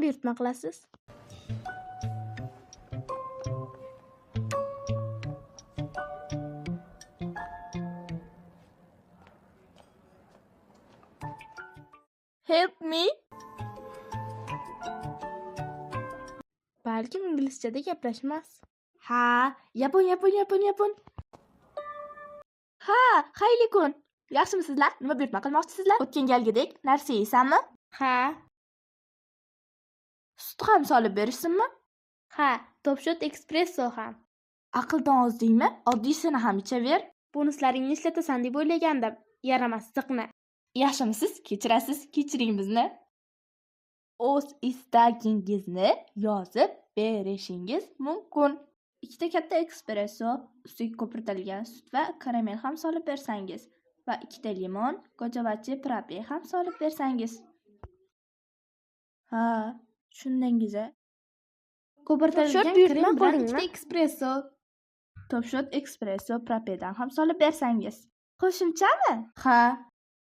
buyurtma qilasiz? Help me. Balkim inglizchada gaplashmas. Ha, yapon. Ha, xayrli kun. Yaxshimisizlar? Nima buyurtma qilmoqchisizlar? O'tgan galgidek narsa yeysanmi? Ha, Sut ham solib berishsinmi? ha, Topshot espresso ham. Aqldan ozdingmi? Oddiysini ham ichaver. Bonuslaringni ishlatasan deb o'ylagandim. Yaramas ziqna. Yaxshimisiz? Kechirasiz, kechiring bizni. O'z istagingizni yozib berishingiz mumkin. 2 katta espresso, ustiga ko'pirtirilgan sut va karamel ham solib bersangiz va 2 limon, go'javachi frappe ham solib bersangiz. Ha, tushundingiz-a? Ko'pirtirilgan Topshot buyurtma krem bilan qo'lingmi? 2 espresso. Topshot espresso frappedan ham solib bersangiz. Qo'shimchami? Ha,